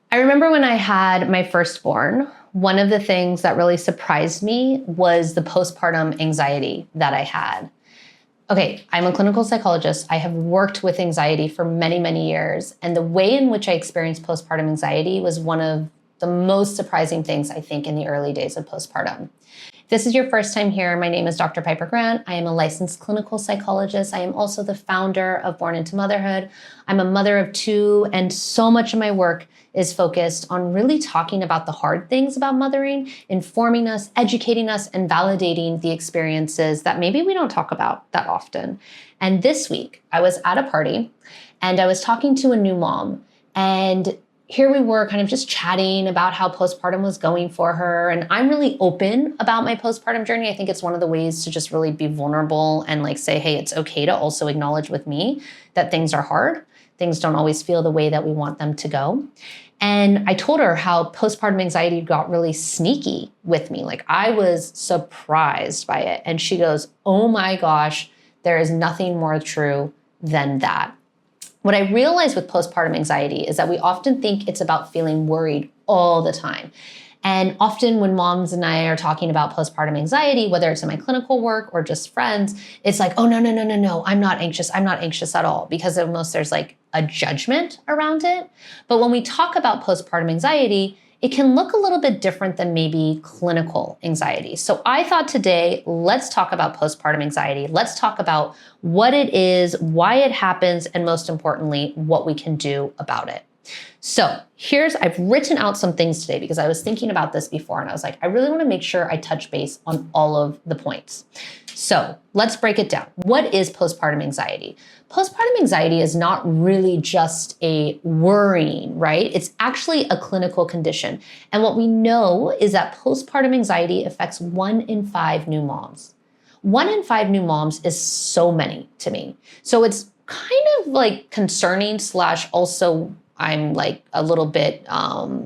I remember when I had my firstborn, one of the things that really surprised me was the postpartum anxiety that I had. Okay, I'm a clinical psychologist. I have worked with anxiety for many, many years. And the way in which I experienced postpartum anxiety was one of the most surprising things, I think, in the early days of postpartum. If this is your first time here, my name is Dr. Piper Grant. I am a licensed clinical psychologist. I am also the founder of Born Into Motherhood. I'm a mother of two, and so much of my work is focused on really talking about the hard things about mothering, informing us, educating us, and validating the experiences that maybe we don't talk about that often. And this week, I was at a party, and I was talking to a new mom, and here we were kind of just chatting about how postpartum was going for her. And I'm really open about my postpartum journey. I think it's one of the ways to just really be vulnerable and like say, hey, it's okay to also acknowledge with me that things are hard. Things don't always feel the way that we want them to go. And I told her how postpartum anxiety got really sneaky with me. Like I was surprised by it. And she goes, oh my gosh, there is nothing more true than that. What I realized with postpartum anxiety is that we often think it's about feeling worried all the time. And often when moms and I are talking about postpartum anxiety, whether it's in my clinical work or just friends, it's like, oh, no, I'm not anxious. I'm not anxious at all, because almost there's like a judgment around it. But when we talk about postpartum anxiety, it can look a little bit different than maybe clinical anxiety. So I thought today, let's talk about postpartum anxiety. Let's talk about what it is, why it happens, and most importantly, what we can do about it. So I've written out some things today because I was thinking about this before and I was like, I really want to make sure I touch base on all of the points. So let's break it down. What is postpartum anxiety? Postpartum anxiety is not really just a worrying, right? It's actually a clinical condition. And what we know is that postpartum anxiety affects 1 in 5 new moms. 1 in 5 new moms is so many to me. So it's kind of like concerning / also I'm like a little bit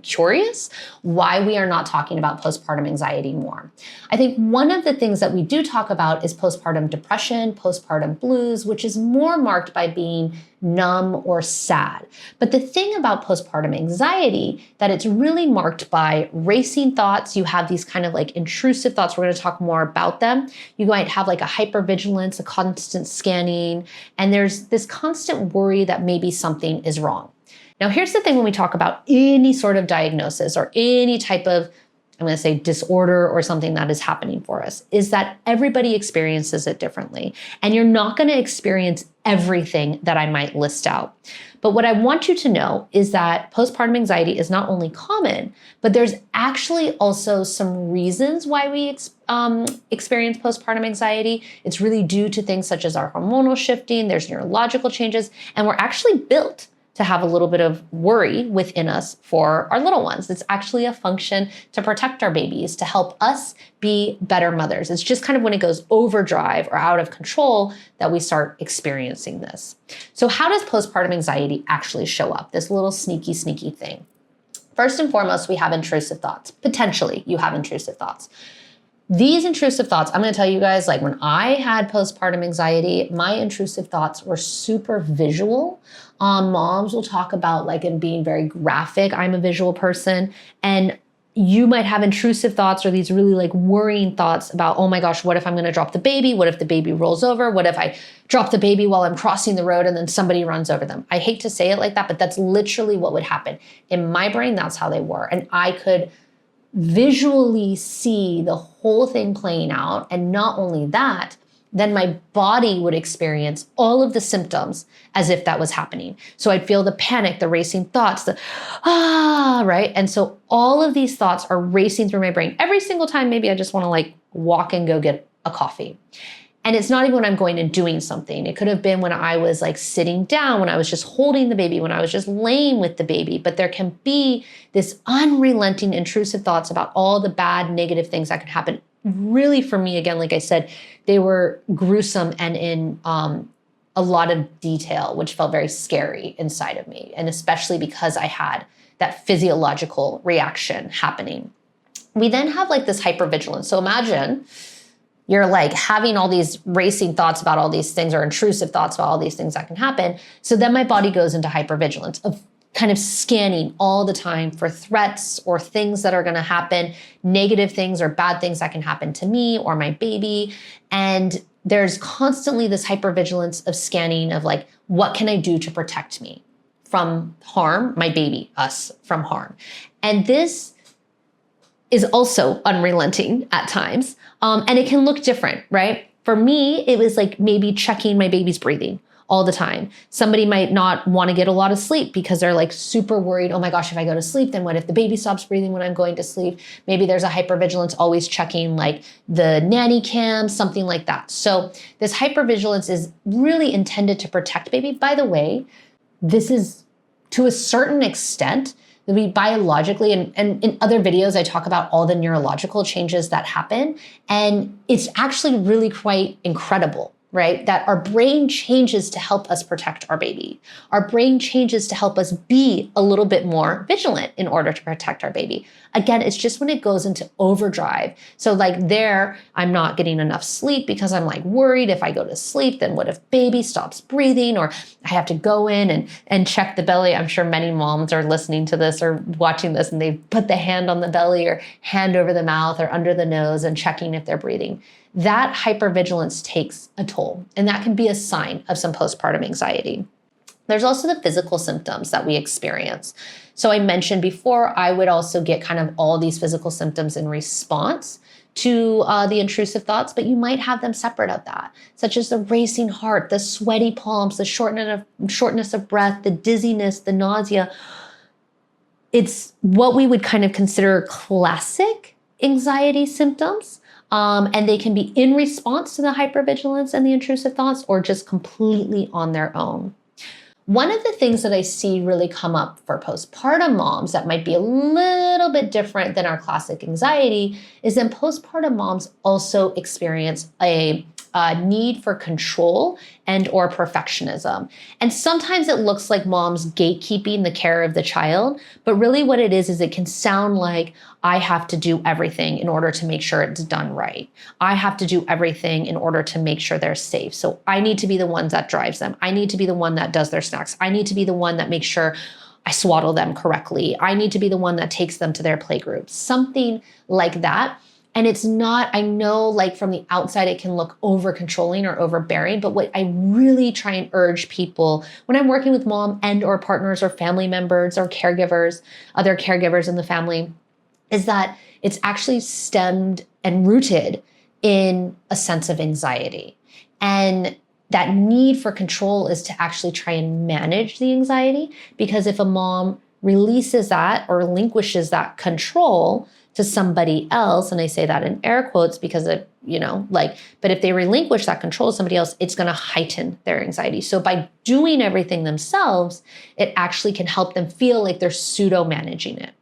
curious why we are not talking about postpartum anxiety more. I think one of the things that we do talk about is postpartum depression, postpartum blues, which is more marked by being numb or sad. But the thing about postpartum anxiety, that it's really marked by racing thoughts. You have these kind of like intrusive thoughts. We're going to talk more about them. You might have like a hypervigilance, a constant scanning, and there's this constant worry that maybe something is wrong. Now, here's the thing when we talk about any sort of diagnosis or any type of, I'm going to say disorder or something that is happening for us, is that everybody experiences it differently. And you're not going to experience everything that I might list out. But what I want you to know is that postpartum anxiety is not only common, but there's actually also some reasons why we experience postpartum anxiety. It's really due to things such as our hormonal shifting, there's neurological changes, and we're actually built to have a little bit of worry within us for our little ones. It's actually a function to protect our babies, to help us be better mothers. It's just kind of when it goes overdrive or out of control that we start experiencing this. So how does postpartum anxiety actually show up? This little sneaky thing. First and foremost, we have intrusive thoughts. Potentially, you have intrusive thoughts. These intrusive thoughts, I'm going to tell you guys, like when I had postpartum anxiety, my intrusive thoughts were super visual. Moms will talk about like it being very graphic. I'm a visual person, and you might have intrusive thoughts or these really like worrying thoughts about, oh my gosh, what if I'm going to drop the baby? What if the baby rolls over? What if I drop the baby while I'm crossing the road and then somebody runs over them? I hate to say it like that, but that's literally what would happen. In my brain, that's how they were. And I could visually see the whole thing playing out. And not only that, then my body would experience all of the symptoms as if that was happening. So I'd feel the panic, the racing thoughts, right? And so all of these thoughts are racing through my brain every single time. Maybe I just want to like walk and go get a coffee. And it's not even when I'm going and doing something. It could have been when I was like sitting down, when I was just holding the baby, when I was just laying with the baby. But there can be this unrelenting intrusive thoughts about all the bad, negative things that could happen. Really, for me, again, like I said, they were gruesome and in a lot of detail, which felt very scary inside of me. And especially because I had that physiological reaction happening. We then have like this hypervigilance. So imagine you're like having all these racing thoughts about all these things or intrusive thoughts about all these things that can happen. So then my body goes into hypervigilance of kind of scanning all the time for threats or things that are going to happen, negative things or bad things that can happen to me or my baby. And there's constantly this hypervigilance of scanning of like, what can I do to protect me from harm, my baby, us from harm? And this is also unrelenting at times. And it can look different, right? For me, it was like maybe checking my baby's breathing all the time. Somebody might not want to get a lot of sleep because they're like super worried, oh my gosh, if I go to sleep, then what if the baby stops breathing when I'm going to sleep? Maybe there's a hypervigilance, always checking like the nanny cam, something like that. So this hypervigilance is really intended to protect baby. By the way, this is to a certain extent, we biologically, and in other videos, I talk about all the neurological changes that happen. And it's actually really quite incredible, right? That our brain changes to help us protect our baby. Our brain changes to help us be a little bit more vigilant in order to protect our baby. Again, it's just when it goes into overdrive. So like there, I'm not getting enough sleep because I'm like worried if I go to sleep, then what if baby stops breathing, or I have to go in and check the belly. I'm sure many moms are listening to this or watching this and they put the hand on the belly or hand over the mouth or under the nose and checking if they're breathing. That hypervigilance takes a toll, and that can be a sign of some postpartum anxiety. There's also the physical symptoms that we experience. So I mentioned before, I would also get kind of all these physical symptoms in response to the intrusive thoughts, but you might have them separate of that, such as the racing heart, the sweaty palms, the shortness of breath, the dizziness, the nausea. It's what we would kind of consider classic anxiety symptoms. And they can be in response to the hypervigilance and the intrusive thoughts or just completely on their own. One of the things that I see really come up for postpartum moms that might be a little bit different than our classic anxiety is that postpartum moms also experience a need for control and or perfectionism. And sometimes it looks like moms gatekeeping the care of the child, but really what it is it can sound like I have to do everything in order to make sure it's done right. I have to do everything in order to make sure they're safe. So I need to be the one that drives them. I need to be the one that does their snacks. I need to be the one that makes sure I swaddle them correctly. I need to be the one that takes them to their playgroup, something like that. And it's not, I know like from the outside, it can look over controlling or overbearing, but what I really try and urge people when I'm working with mom and or partners or family members or caregivers, other caregivers in the family, is that it's actually stemmed and rooted in a sense of anxiety. And that need for control is to actually try and manage the anxiety, because if a mom releases that or relinquishes that control to somebody else, and I say that in air quotes because it, but if they relinquish that control to somebody else, it's going to heighten their anxiety. So by doing everything themselves, it actually can help them feel like they're pseudo managing it.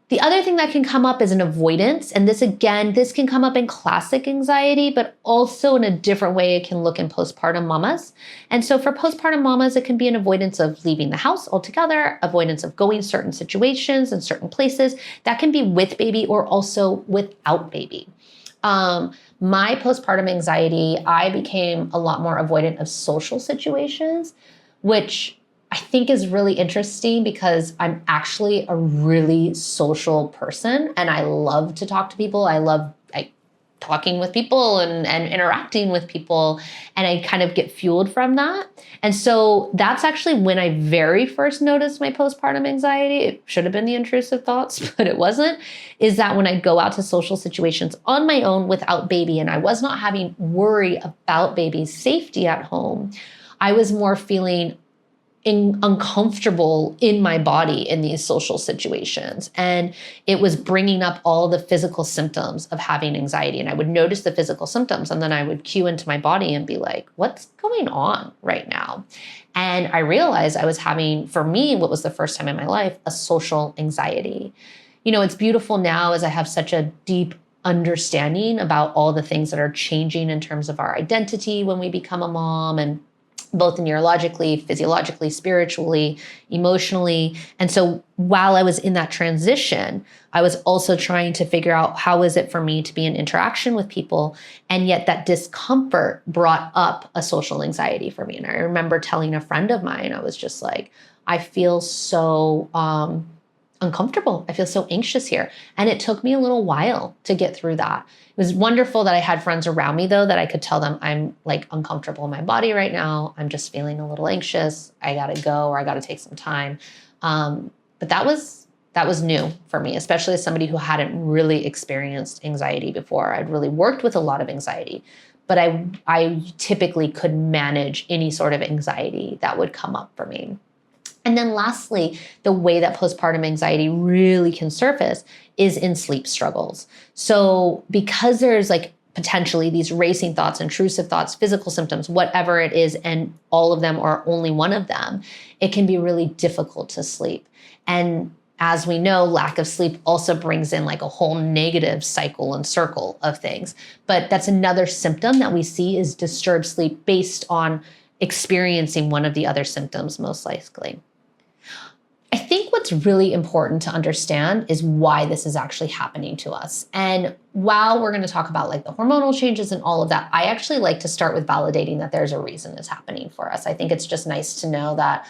The other thing that can come up is an avoidance. And this can come up in classic anxiety, but also in a different way it can look in postpartum mamas. And so for postpartum mamas, it can be an avoidance of leaving the house altogether, avoidance of going certain situations and certain places. That can be with baby or also without baby. My postpartum anxiety, I became a lot more avoidant of social situations, which I think is really interesting because I'm actually a really social person and I love to talk to people. I love talking with people and interacting with people, and I kind of get fueled from that. And so that's actually when I very first noticed my postpartum anxiety. It should have been the intrusive thoughts, but it wasn't, is that when I go out to social situations on my own without baby and I was not having worry about baby's safety at home, I was more feeling uncomfortable in my body in these social situations. And it was bringing up all the physical symptoms of having anxiety. And I would notice the physical symptoms and then I would cue into my body and be like, what's going on right now? And I realized I was having, for me, what was the first time in my life, a social anxiety. It's beautiful now as I have such a deep understanding about all the things that are changing in terms of our identity when we become a mom, and both neurologically, physiologically, spiritually, emotionally. And so while I was in that transition, I was also trying to figure out how is it for me to be in interaction with people. And yet that discomfort brought up a social anxiety for me. And I remember telling a friend of mine, I was just like, I feel so uncomfortable. I feel so anxious here. And it took me a little while to get through that. It was wonderful that I had friends around me though, that I could tell them I'm like uncomfortable in my body right now. I'm just feeling a little anxious. I got to go, or I got to take some time. But that was new for me, especially as somebody who hadn't really experienced anxiety before. I'd really worked with a lot of anxiety, but I typically could manage any sort of anxiety that would come up for me. And then lastly, the way that postpartum anxiety really can surface is in sleep struggles. So because there's like potentially these racing thoughts, intrusive thoughts, physical symptoms, whatever it is, and all of them or only one of them, it can be really difficult to sleep. And as we know, lack of sleep also brings in like a whole negative cycle and circle of things. But that's another symptom that we see is disturbed sleep based on experiencing one of the other symptoms most likely. I think what's really important to understand is why this is actually happening to us. And while we're going to talk about like the hormonal changes and all of that, I actually like to start with validating that there's a reason it's happening for us. I think it's just nice to know that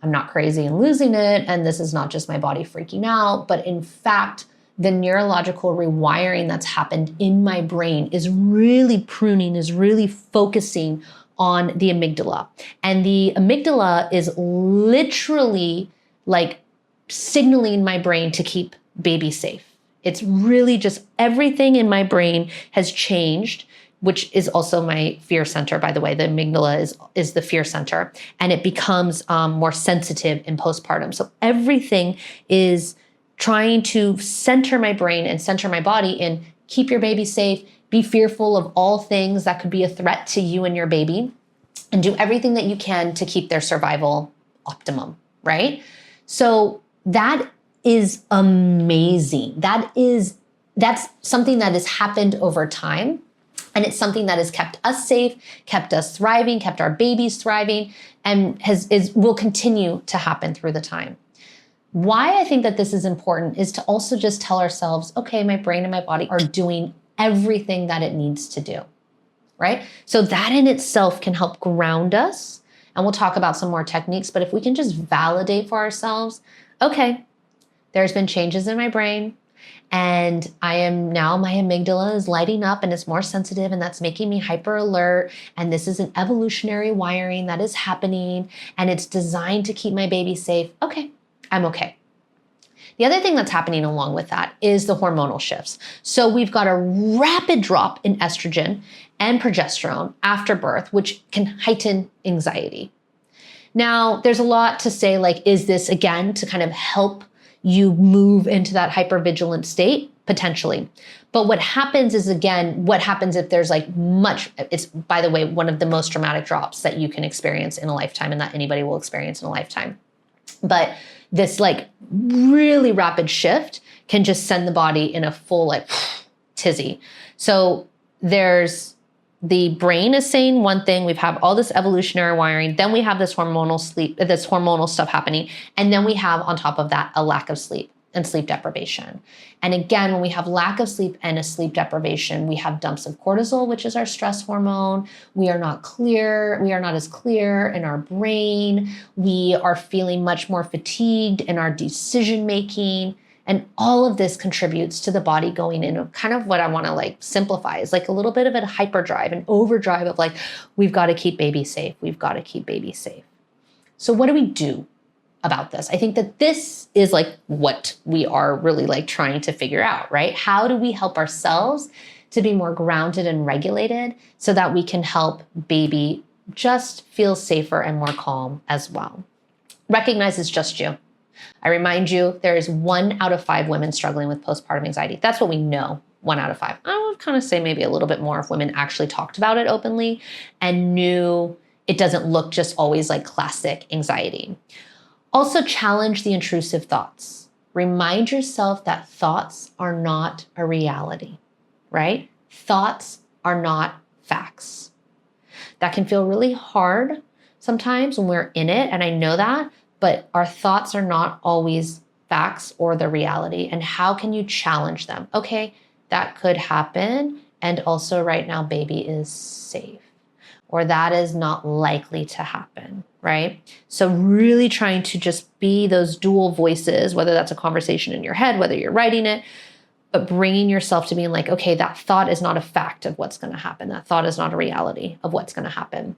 I'm not crazy and losing it, and this is not just my body freaking out, but in fact, the neurological rewiring that's happened in my brain is really pruning, is really focusing on the amygdala. And the amygdala is literally like signaling my brain to keep baby safe. It's really just everything in my brain has changed, which is also my fear center, by the way. The amygdala is the fear center, and it becomes more sensitive in postpartum. So everything is trying to center my brain and center my body in keep your baby safe, be fearful of all things that could be a threat to you and your baby, and do everything that you can to keep their survival optimum, right? So that is amazing. That's something that has happened over time. And it's something that has kept us safe, kept us thriving, kept our babies thriving, and will continue to happen through the time. Why I think that this is important is to also just tell ourselves, okay, my brain and my body are doing everything that it needs to do, right? So that in itself can help ground us. And we'll talk about some more techniques, but if we can just validate for ourselves, okay, there's been changes in my brain, and my amygdala is lighting up and it's more sensitive, and that's making me hyper alert. And this is an evolutionary wiring that is happening, and it's designed to keep my baby safe. Okay, I'm okay. The other thing that's happening along with that is the hormonal shifts. So we've got a rapid drop in estrogen and progesterone after birth, which can heighten anxiety. Now, there's a lot to say, like, is this again to kind of help you move into that hypervigilant state? Potentially. But what happens is, again, what happens if there's like it's, by the way, one of the most dramatic drops that you can experience in a lifetime and that anybody will experience in a lifetime. But this like really rapid shift can just send the body in a full like tizzy. So the brain is saying one thing, we have all this evolutionary wiring, then we have this hormonal stuff happening, and then we have on top of that a lack of sleep and sleep deprivation. And again, when we have lack of sleep and a sleep deprivation, we have dumps of cortisol, which is our stress hormone. We are not as clear in our brain. We are feeling much more fatigued in our decision making. And all of this contributes to the body going in kind of what I want to like simplify is like a little bit of a hyperdrive, an overdrive of like, we've got to keep baby safe. We've got to keep baby safe. So what do we do about this? I think that this is like what we are really like trying to figure out, right? How do we help ourselves to be more grounded and regulated so that we can help baby just feel safer and more calm as well? Recognize it's just you. I remind you, there is 1 out of 5 women struggling with postpartum anxiety. That's what we know, 1 out of 5. I would kind of say maybe a little bit more if women actually talked about it openly and knew it doesn't look just always like classic anxiety. Also, challenge the intrusive thoughts. Remind yourself that thoughts are not a reality, right? Thoughts are not facts. That can feel really hard sometimes when we're in it, and I know that, but our thoughts are not always facts or the reality. And how can you challenge them? Okay, that could happen. And also right now, baby is safe. or that is not likely to happen, right? So really trying to just be those dual voices, whether that's a conversation in your head, whether you're writing it, but bringing yourself to being like, okay, that thought is not a fact of what's going to happen. That thought is not a reality of what's going to happen.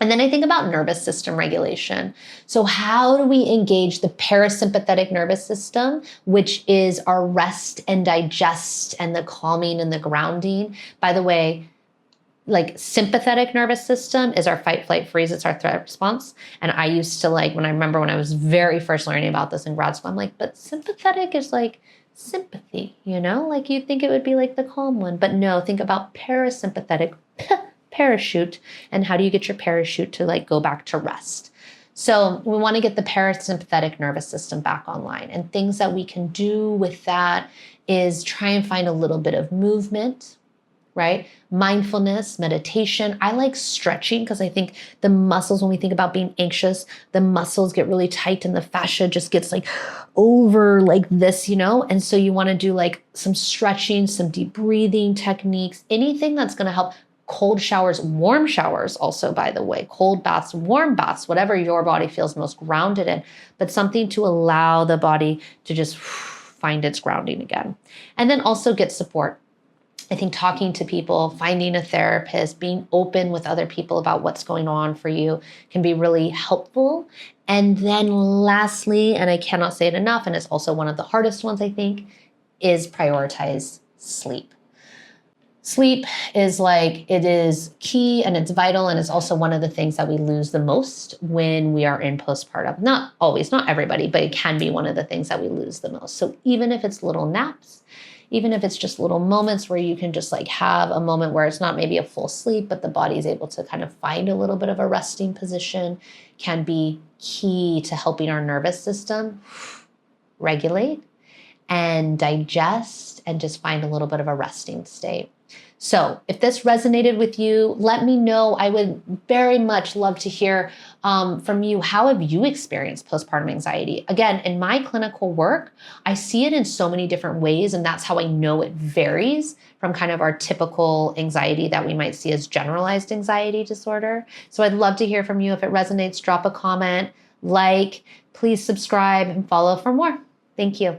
And then I think about nervous system regulation. So how do we engage the parasympathetic nervous system, which is our rest and digest and the calming and the grounding? By the way, like sympathetic nervous system is our fight, flight, freeze. It's our threat response. And I used to when I was very first learning about this in grad school, I'm like, but sympathetic is like sympathy, like you'd think it would be like the calm one, but no, think about parasympathetic, parachute, and how do you get your parachute to go back to rest? So we want to get the parasympathetic nervous system back online, and things that we can do with that is try and find a little bit of movement, right? Mindfulness, meditation. I like stretching because I think the muscles, when we think about being anxious, the muscles get really tight and the fascia just gets over like this, And so you want to do some stretching, some deep breathing techniques, anything that's going to help. Cold showers, warm showers also, by the way, cold baths, warm baths, whatever your body feels most grounded in, but something to allow the body to just find its grounding again. And then also get support. I think talking to people, finding a therapist, being open with other people about what's going on for you can be really helpful. And then lastly, and I cannot say it enough, and it's also one of the hardest ones, I think, is prioritize sleep. Sleep is it is key and it's vital, and it's also one of the things that we lose the most when we are in postpartum. Not always, not everybody, but it can be one of the things that we lose the most. So even if it's little naps, even if it's just little moments where you can just have a moment where it's not maybe a full sleep, but the body is able to kind of find a little bit of a resting position, can be key to helping our nervous system regulate and digest and just find a little bit of a resting state. So if this resonated with you, let me know. I would very much love to hear from you. How have you experienced postpartum anxiety? Again, in my clinical work, I see it in so many different ways, and that's how I know it varies from kind of our typical anxiety that we might see as generalized anxiety disorder. So I'd love to hear from you. If it resonates, drop a comment, please subscribe and follow for more. Thank you.